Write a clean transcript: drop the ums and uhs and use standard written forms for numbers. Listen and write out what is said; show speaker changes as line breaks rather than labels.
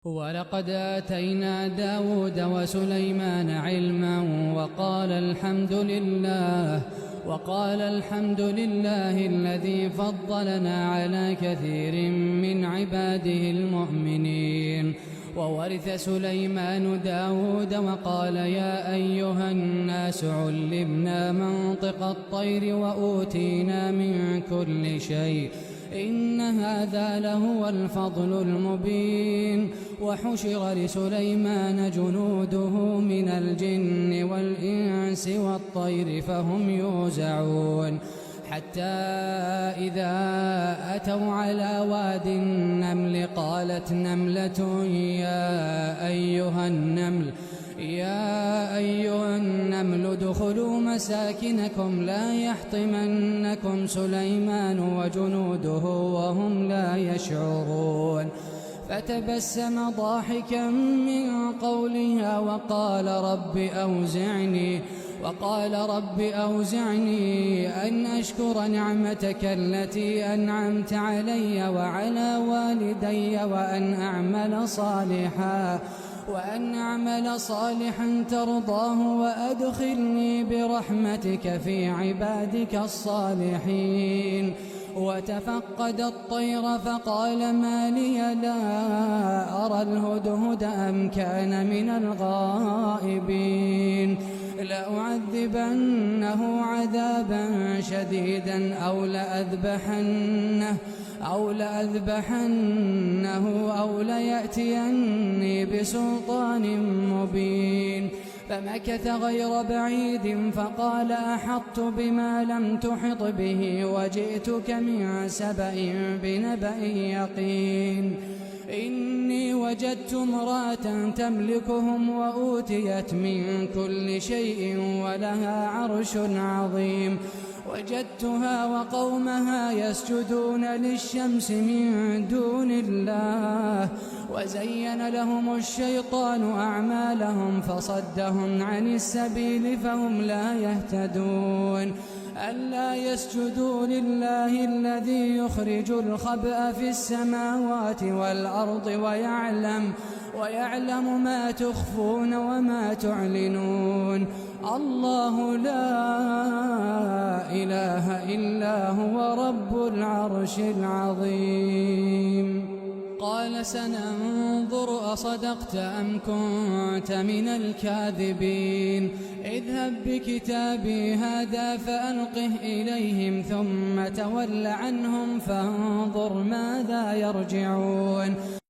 ولقد آتينا داود وسليمان علما وقال الحمد لله الذي فضلنا على كثير من عباده المؤمنين. وورث سليمان داود وقال يا أيها الناس علمنا منطق الطير وأوتينا من كل شيء إن هذا لهو الفضل المبين. وحشر لسليمان جنوده من الجن والإنس والطير فهم يوزعون حتى إذا أتوا على واد النمل قالت نملة يا أيها النمل ادخلوا مساكنكم لا يحطمنكم سليمان وجنوده وهم لا يشعرون. فتبسم ضاحكا من قولها وقال رب أوزعني أن أشكر نعمتك التي أنعمت علي وعلى والدي وأن أعمل صالحا ترضاه وأدخلني برحمتك في عبادك الصالحين. وتفقد الطير فقال ما لي لا أرى الهدهد أم كان من الغائبين لأعذبنه عذابا شديدا أو لأذبحنه أو ليأتيني بسلطان مبين. فمكث غير بعيد فقال أحطت بما لم تحط به وجئتك من سبأ بنبأ يقين. إني وجدت امرأة تملكهم وأوتيت من كل شيء ولها عرش عظيم. وجدتها وقومها يسجدون للشمس من دون الله وزين لهم الشيطان أعمالهم فصدهم عن السبيل فهم لا يهتدون. ألا يسجدوا لله الذي يخرج الخبأ في السماوات والأرض ويعلم ما تخفون وما تعلنون. الله لا إله إلا هو رب العرش العظيم. قال سننظر أصدقت أم كنت من الكاذبين. اذهب بكتابي هذا فألقه إليهم ثم تول عنهم فانظر ماذا يرجعون.